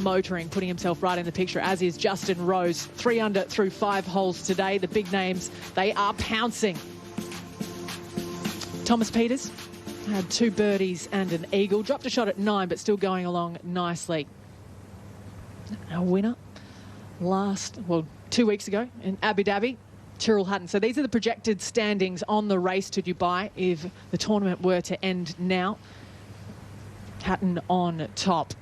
motoring, putting himself right in the picture, as is Justin Rose. 3 under through 5 holes today. The big names, they are pouncing. Thomas Pieters had 2 birdies and an eagle. Dropped a shot at 9, but still going along nicely. Our winner last, well, 2 weeks ago in Abu Dhabi, Tyrrell Hatton. So these are the projected standings on the race to Dubai if the tournament were to end now. Hatton on top.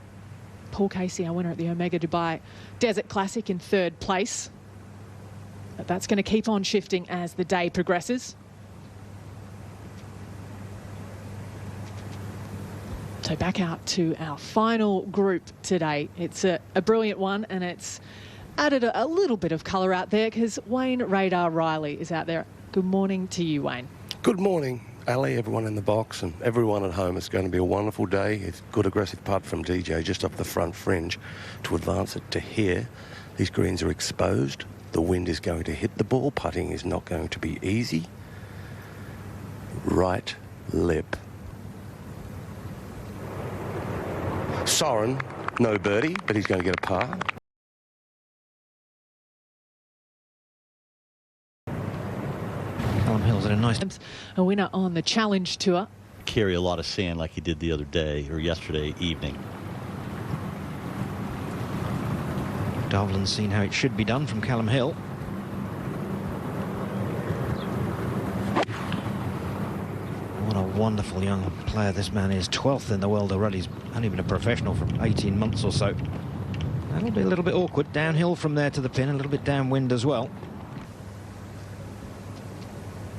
Paul Casey, our winner at the Omega Dubai Desert Classic, in 3rd place. But that's going to keep on shifting as the day progresses. So back out to our final group today. It's a brilliant one, and it's added a little bit of colour out there because Wayne Radar Riley is out there. Good morning to you, Wayne. Good morning, Ali, everyone in the box and everyone at home. It's going to be a wonderful day. It's a good aggressive putt from DJ just off the front fringe to advance it to here. These greens are exposed. The wind is going to hit the ball. Putting is not going to be easy. Right lip. Soren, no birdie, but he's going to get a par. Callum Hill's at a nice... A winner on the Challenge Tour. Carry a lot of sand like he did the other day, or yesterday evening. Dovlin's seen how it should be done from Callum Hill. What a wonderful young player this man is. 12th in the world already. He's only been a professional for 18 months or so. That'll be a little bit awkward. Downhill from there to the pin, a little bit downwind as well.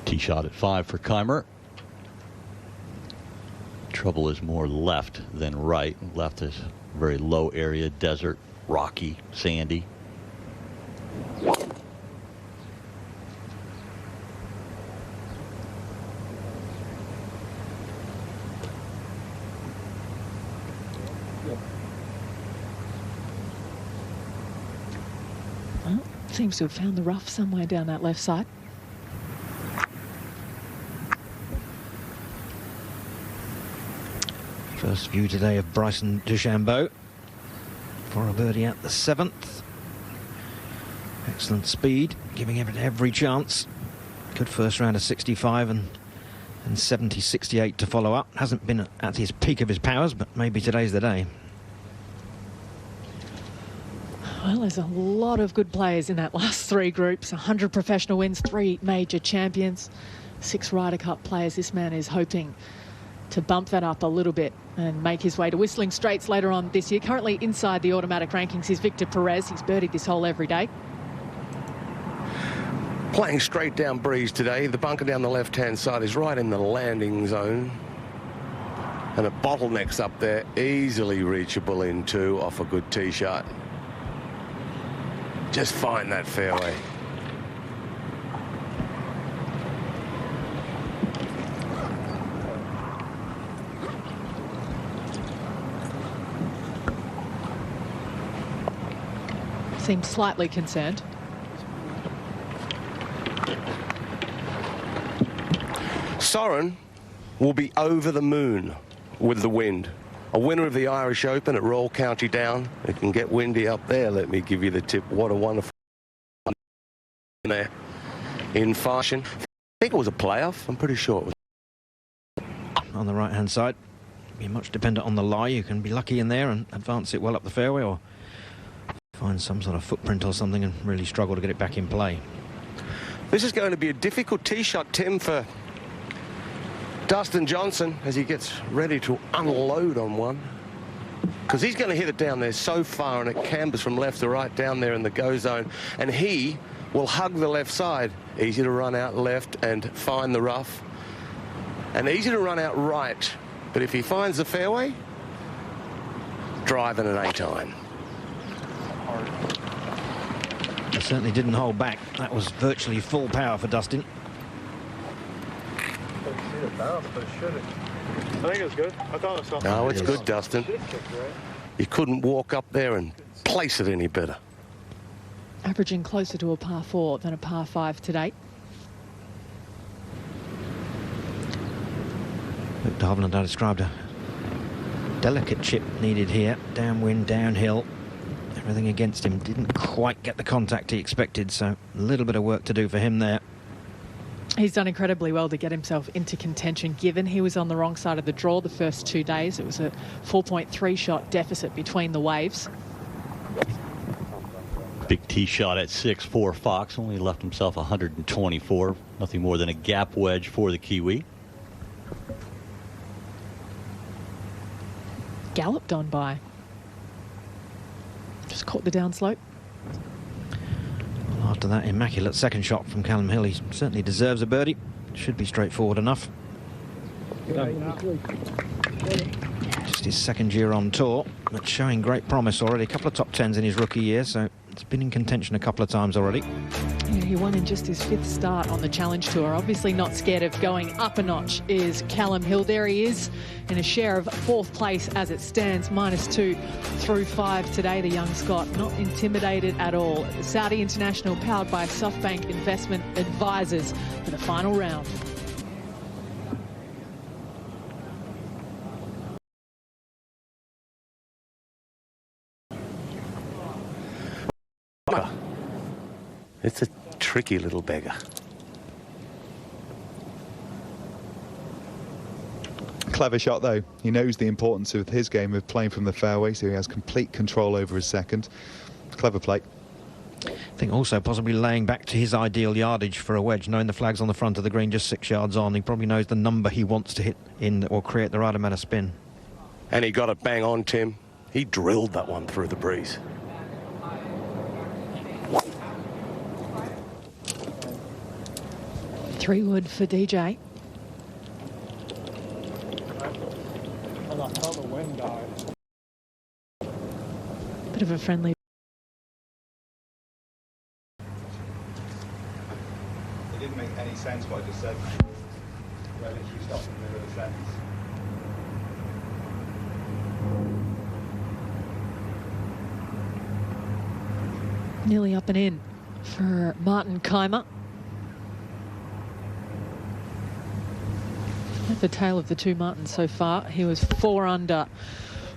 Tee shot at 5 for Keimer. Trouble is more left than right. Left is very low area, desert, rocky, sandy. Well, seems to have found the rough somewhere down that left side. First view today of Bryson DeChambeau for a birdie at the 7th. Excellent speed, giving him every chance. Good first round of 65 and 70, 68 to follow up. Hasn't been at his peak of his powers, but maybe today's the day. Well, there's a lot of good players in that last 3 groups. 100 professional wins, 3 major champions, 6 Ryder Cup players. This man is hoping to bump that up a little bit and make his way to Whistling Straits later on this year. Currently inside the automatic rankings is Victor Perez. He's birdied this hole every day. Playing straight down breeze today. The bunker down the left-hand side is right in the landing zone. And it bottlenecks up there, easily reachable in 2 off a good tee shot. Just find that fairway. Seems slightly concerned. Soren will be over the moon with the wind. A winner of the Irish Open at Royal County Down. It can get windy up there. Let me give you the tip. What a wonderful there in fashion. I think it was a playoff. I'm pretty sure it was. On the right-hand side, be much dependent on the lie. You can be lucky in there and advance it well up the fairway, or find some sort of footprint or something and really struggle to get it back in play. This is going to be a difficult tee shot, Tim, for Dustin Johnson as he gets ready to unload on one, because he's going to hit it down there so far, and it cambers from left to right down there in the go zone, and he will hug the left side. Easy to run out left and find the rough, and easy to run out right, but if he finds the fairway, driving an 8-iron. He certainly didn't hold back. That was virtually full power for Dustin. I think it was good. I thought it was. No, it's good, Dustin. You couldn't walk up there and place it any better. Averaging closer to a par 4 than a par 5 today. Luke Dovland, I described a delicate chip needed here. Downwind, downhill. Everything against him. Didn't quite get the contact he expected, so a little bit of work to do for him there. He's done incredibly well to get himself into contention, given he was on the wrong side of the draw the first 2 days. It was a 4.3 shot deficit between the waves. Big tee shot at 6-4. Fox only left himself 124. Nothing more than a gap wedge for the Kiwi. Galloped on by. Just caught the downslope. Well, after that immaculate second shot from Callum Hill, he certainly deserves a birdie. Should be straightforward enough. Just his second year on tour, but showing great promise already. A couple of top tens in his rookie year, so it's been in contention a couple of times already. Yeah, he won in just his 5th start on the Challenge Tour. Obviously not scared of going up a notch is Callum Hill. There he is in a share of 4th place as it stands, -2 through 5 today. The young Scot not intimidated at all. Saudi International, powered by SoftBank Investment Advisors, for the final round. It's a tricky little beggar. Clever shot though. He knows the importance of his game of playing from the fairway, so he has complete control over his second. Clever play. I think also possibly laying back to his ideal yardage for a wedge, knowing the flag's on the front of the green just 6 yards on. He probably knows the number he wants to hit in or create the right amount of spin. And he got it bang on, Tim. He drilled that one through the breeze. Three wood for DJ. Bit of a friendly. It didn't make any sense what I just said. Where did you stop in the middle of the sentence? Nearly up and in for Martin Keimer. At the tail of the two Martins so far, he was 4 under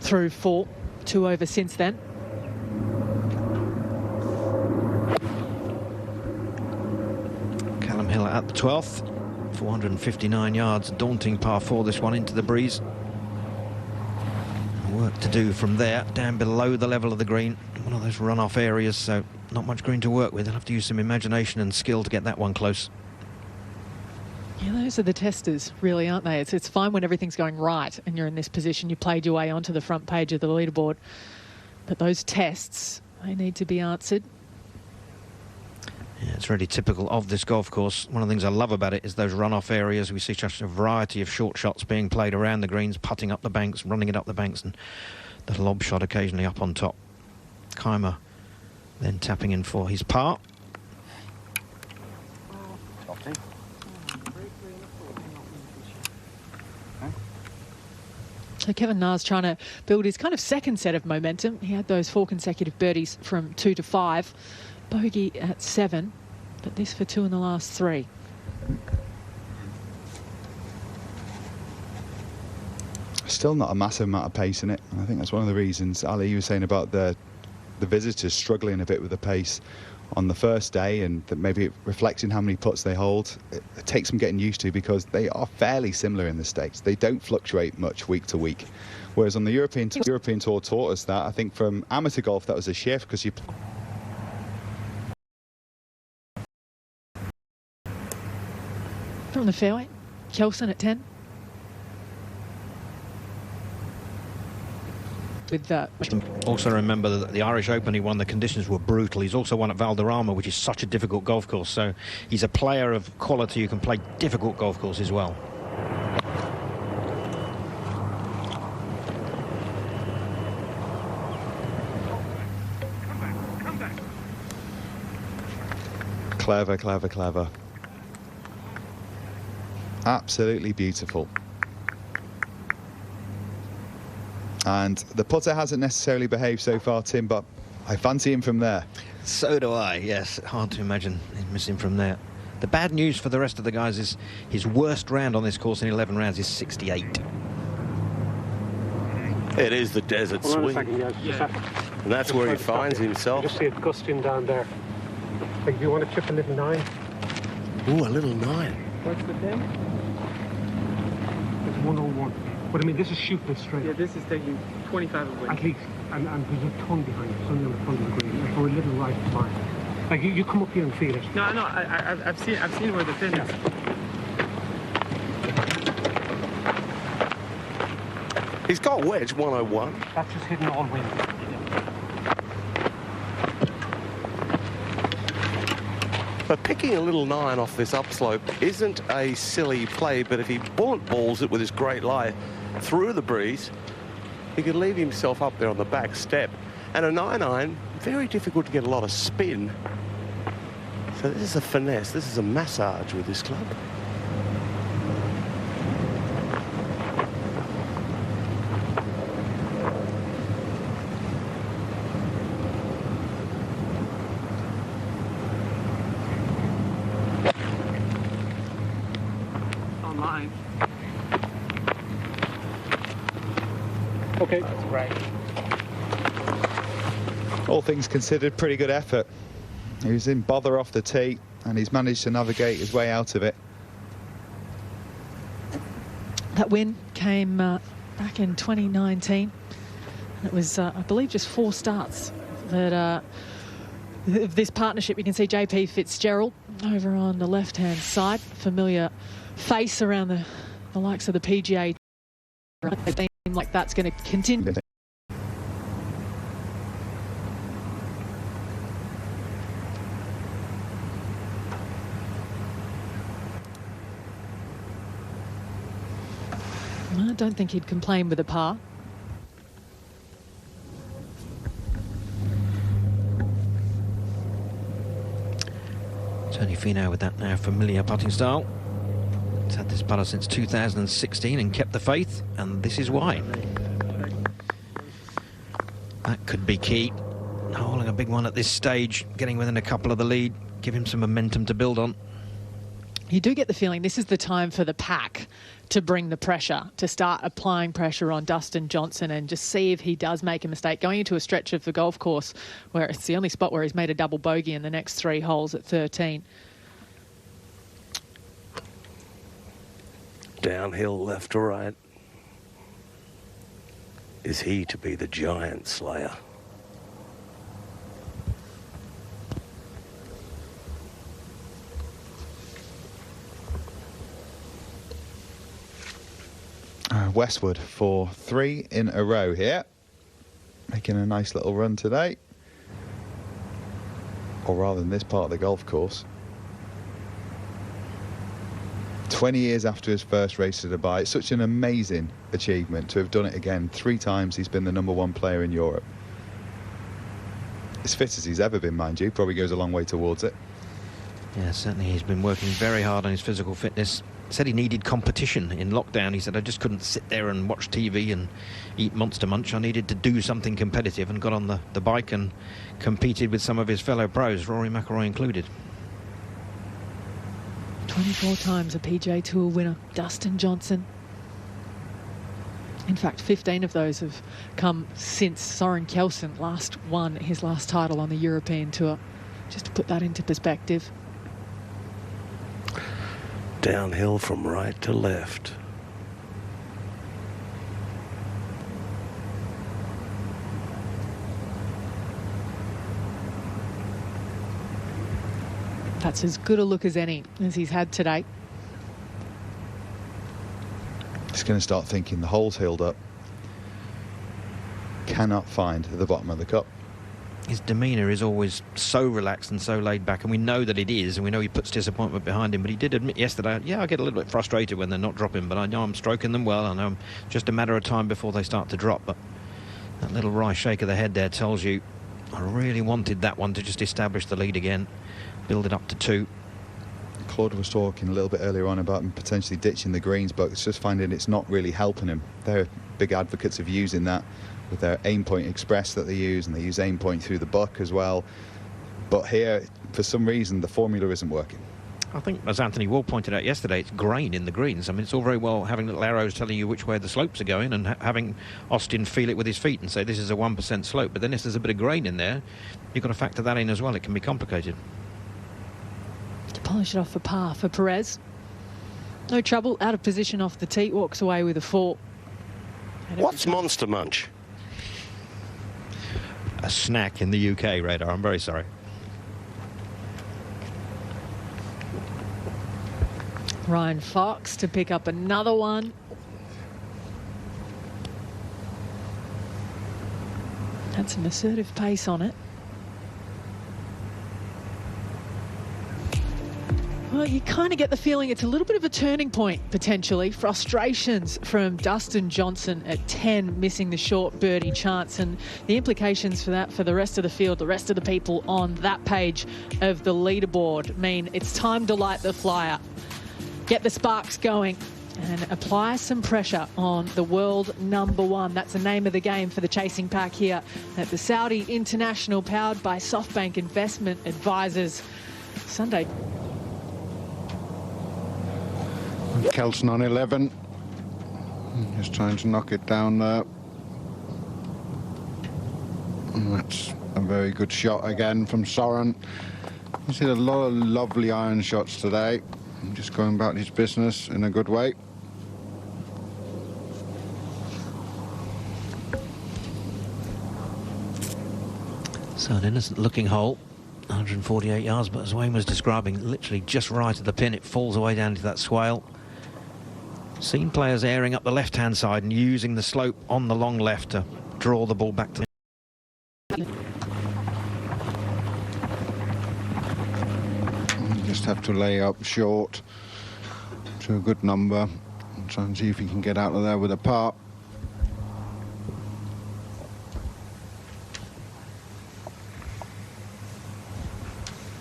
through 4, 2 over since then. Callum Hill at the 12th, 459 yards, daunting par 4 this one into the breeze. Work to do from there, down below the level of the green, one of those run-off areas, so not much green to work with. They'll have to use some imagination and skill to get that one close. Yeah, those are the testers, really, aren't they? It's fine when everything's going right and you're in this position. You played your way onto the front page of the leaderboard. But those tests, they need to be answered. Yeah, it's really typical of this golf course. One of the things I love about it is those run-off areas. We see such a variety of short shots being played around the greens, putting up the banks, running it up the banks, and the lob shot occasionally up on top. Keimer then tapping in for his par. So Kevin Na's trying to build his kind of second set of momentum. He had those 4 consecutive birdies from 2 to 5. Bogey at 7, but this for 2 in the last 3. Still not a massive amount of pace in it. And I think that's one of the reasons, Ali, you were saying about the visitors struggling a bit with the pace on the first day, and that maybe it reflects in how many putts they hold. It takes some getting used to, because they are fairly similar in the States. They don't fluctuate much week to week. Whereas on the European Tour taught us that. I think from amateur golf that was a shift, because you... From the fairway, Kelson at 10. With Also remember that the Irish Open he won, the conditions were brutal. He's also won at Valderrama, which is such a difficult golf course. So he's a player of quality who can play difficult golf courses as well. Clever, clever, clever. Absolutely beautiful. And the putter hasn't necessarily behaved so far, Tim, but I fancy him from there. So do I, yes. Hard to imagine he's missing from there. The bad news for the rest of the guys is his worst round on this course in 11 rounds is 68. It is the desert swing. And that's where he finds himself. Just see it gusting down there. Like, do you want to chip a little 9? Ooh, a little 9. What's the thing? It's 101. But I mean, this is shooting it straight. Yeah, this is taking 25 away. At least. And there's a ton behind it, something on the front of the green. Like, we're a little right behind. Like, you come up here and feel it. No, I've seen where the pin is. He's got wedge 101. That's just hitting all wind. But picking a little 9 off this upslope isn't a silly play, but if he bullet balls it with his great lie through the breeze, he could leave himself up there on the back step. And a 9-9, very difficult to get a lot of spin. So this is a finesse, this is a massage with this club. Online. Okay. That's right. All things considered, pretty good effort. He was in bother off the tee, and he's managed to navigate his way out of it. That win came back in 2019. And it was, I believe, just 4 starts that this partnership. You can see JP Fitzgerald over on the left-hand side. Familiar face around the likes of the PGA. It seems like that's going to continue. I don't think he'd complain with a par. Tony Finau with that now familiar putting style. He's had this putter since 2016 and kept the faith, and this is why. That could be key. Holding a big one at this stage, getting within a couple of the lead, give him some momentum to build on. You do get the feeling this is the time for the pack to bring the pressure, to start applying pressure on Dustin Johnson and just see if he does make a mistake. Going into a stretch of the golf course where it's the only spot where he's made a double bogey in the next 3 holes at 13. Downhill left to right. Is he to be the giant slayer? Westwood for 3 in a row here, making a nice little run today, or rather in this part of the golf course. 20 years after his first race to Dubai, it's such an amazing achievement to have done it again. 3 times he's been the #1 player in Europe. As fit as he's ever been, mind you, probably goes a long way towards it. Yeah, certainly he's been working very hard on his physical fitness. Said he needed competition in lockdown. He said, I just couldn't sit there and watch TV and eat Monster Munch. I needed to do something competitive, and got on the bike and competed with some of his fellow pros, Rory McIlroy included. 24 times a PGA Tour winner, Dustin Johnson. In fact, 15 of those have come since Soren Kjeldsen last won his last title on the European Tour. Just to put that into perspective. Downhill from right to left. That's as good a look as any as he's had today. He's going to start thinking the hole's healed up. Cannot find the bottom of the cup. His demeanour is always so relaxed and so laid back, and we know that it is, and we know he puts disappointment behind him, but he did admit yesterday, yeah, I get a little bit frustrated when they're not dropping, but I know I'm stroking them well. I know I'm just a matter of time before they start to drop. But that little wry shake of the head there tells you I really wanted that one to just establish the lead again, build it up to 2. Claude was talking a little bit earlier on about him potentially ditching the greens, but it's just finding it's not really helping him. They're big advocates of using that with their aim point express that they use, and they use aim point through the buck as well. But here, for some reason, the formula isn't working. I think, as Anthony Wall pointed out yesterday, it's grain in the greens. I mean, it's all very well having little arrows telling you which way the slopes are going and having Austin feel it with his feet and say this is a 1% slope. But then if there's a bit of grain in there, you've got to factor that in as well. It can be complicated. To polish it off for par for Perez. No trouble, out of position off the tee, walks away with a 4. What's Monster Munch? A snack in the UK, Radar. I'm very sorry. Ryan Fox to pick up another one. Had some assertive pace on it. Well, you kind of get the feeling it's a little bit of a turning point, potentially. Frustrations from Dustin Johnson at 10, missing the short birdie chance, and the implications for that for the rest of the field, the rest of the people on that page of the leaderboard mean it's time to light the flyer, get the sparks going, and apply some pressure on the world #1. That's the name of the game for the chasing pack here at the Saudi International, powered by SoftBank Investment Advisors. Sunday. Kelson on 11. Just trying to knock it down there. And that's a very good shot again from Soren. He's hit a lot of lovely iron shots today. Just going about his business in a good way. So an innocent looking hole, 148 yards, but as Wayne was describing, literally just right of the pin, it falls away down to that swale. Seen players airing up the left-hand side and using the slope on the long left to draw the ball back to the... You just have to lay up short to a good number and try and see if you can get out of there with a par.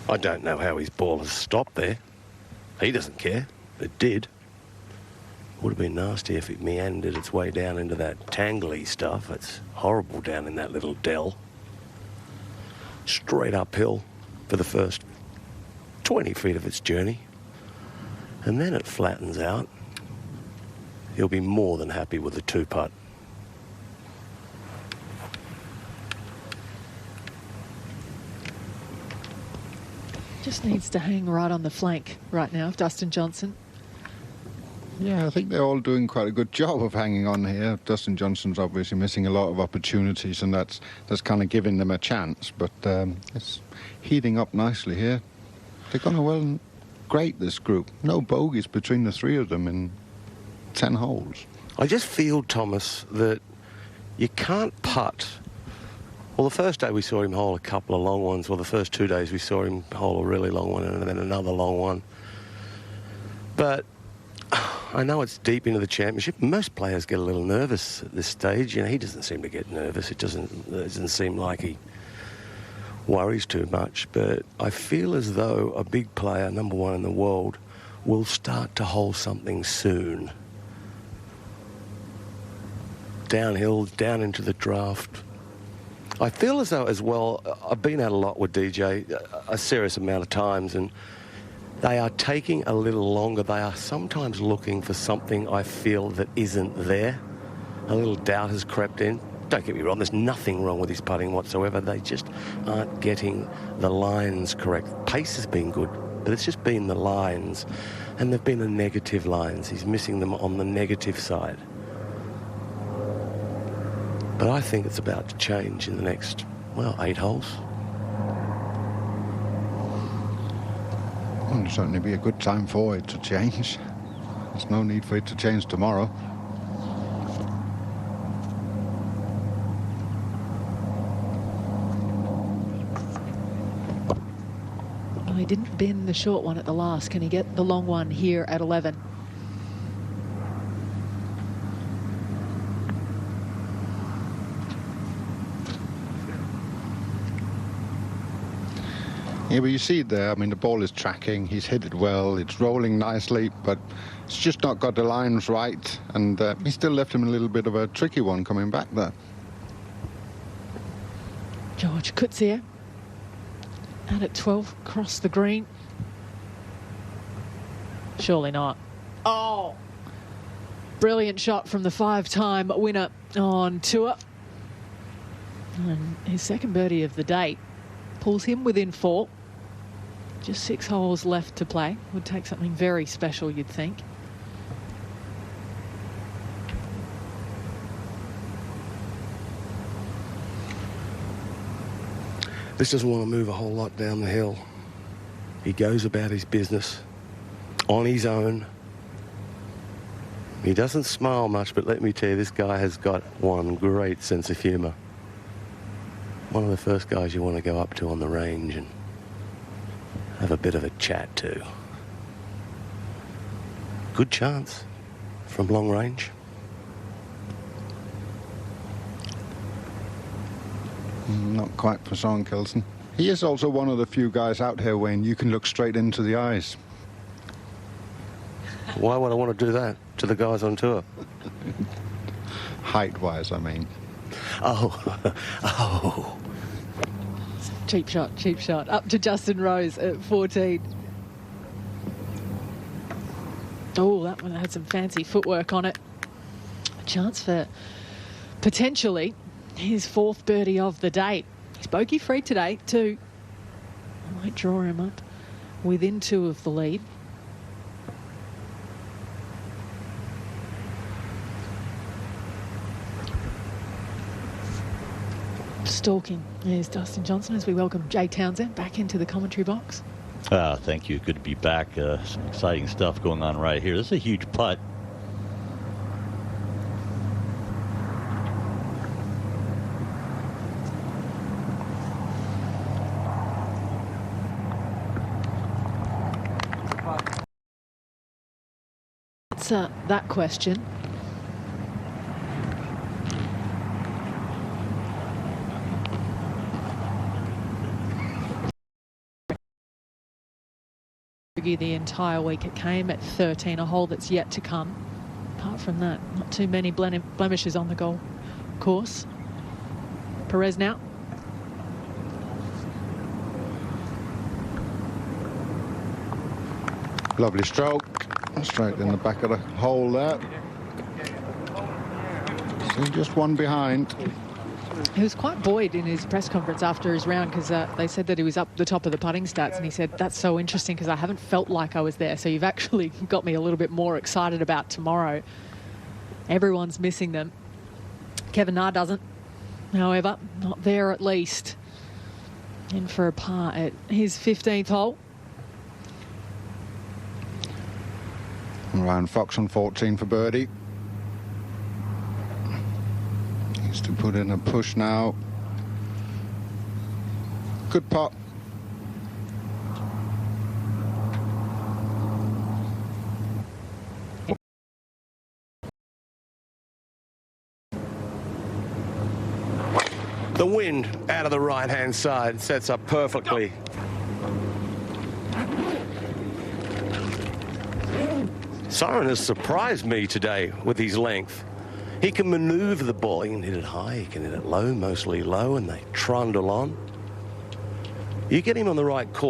I don't know how his ball has stopped there. He doesn't care. It did. Would have been nasty if it meandered its way down into that tangly stuff. It's horrible down in that little dell. Straight uphill for the first 20 feet of its journey. And then it flattens out. He'll be more than happy with the 2-putt. Just needs to hang right on the flank right now of Dustin Johnson. Yeah, I think they're all doing quite a good job of hanging on here. Dustin Johnson's obviously missing a lot of opportunities, and that's kind of giving them a chance. But it's heating up nicely here. They've gone well, great, this group. No bogeys between the 3 of them in 10 holes. I just feel, Thomas, that you can't putt. Well, the first day we saw him hole a couple of long ones. Well, the first 2 days we saw him hole a really long one and then another long one. But I know it's deep into the championship. Most players get a little nervous at this stage. You know, he doesn't seem to get nervous. It doesn't seem like he worries too much. But I feel as though a big player, #1 in the world, will start to hole something soon. Downhill, down into the draft. I feel as though, as well, I've been out a lot with DJ a serious amount of times, and they are taking a little longer. They are sometimes looking for something, I feel, that isn't there. A little doubt has crept in. Don't get me wrong, there's nothing wrong with his putting whatsoever. They just aren't getting the lines correct. Pace has been good, but it's just been the lines. And they've been the negative lines. He's missing them on the negative side. But I think it's about to change in the next, well, 8 holes. Well, it'll certainly be a good time for it to change. There's no need for it to change tomorrow. Well, he didn't bend the short one at the last. Can he get the long one here at 11? Yeah, but you see it there. I mean, the ball is tracking. He's hit it well. It's rolling nicely, but it's just not got the lines right. And he still left him a little bit of a tricky one coming back there. George Coetzee out at 12, across the green. Surely not. Oh! Brilliant shot from the 5-time winner on tour. And his second birdie of the day pulls him within 4. Just 6 holes left to play. Would take something very special, you'd think. This doesn't want to move a whole lot down the hill. He goes about his business on his own. He doesn't smile much, but let me tell you, this guy has got one great sense of humour. One of the first guys you want to go up to on the range and have a bit of a chat to. Good chance from long range. Not quite for Soren Kelsen. He is also one of the few guys out here, Wayne, you can look straight into the eyes. Why would I want to do that to the guys on tour? Height-wise, I mean. Oh, oh. Cheap shot, cheap shot. Up to Justin Rose at 14. Oh, that one had some fancy footwork on it. A chance for potentially his 4th birdie of the day. He's bogey free today too. I might draw him up within 2 of the lead. Stalking is Dustin Johnson as we welcome Jay Townsend back into the commentary box. Thank you. Good to be back. Some exciting stuff going on right here. This is a huge putt. Answer that question. The entire week it came at 13, a hole that's yet to come. Apart from that, not too many blemishes on the golf course. Perez now. Lovely stroke. Straight in the back of the hole there. So just one behind. He was quite buoyed in his press conference after his round because they said that he was up the top of the putting stats, and he said, that's so interesting because I haven't felt like I was there. So you've actually got me a little bit more excited about tomorrow. Everyone's missing them. Kevin Na doesn't, however, not there at least. In for a par at his 15th hole. Ryan Fox on 14 for birdie. Needs to put in a push now. Good putt. The wind out of the right-hand side sets up perfectly. Soren has surprised me today with his length. He can manoeuvre the ball. He can hit it high, he can hit it low, mostly low, and they trundle on. You get him on the right course.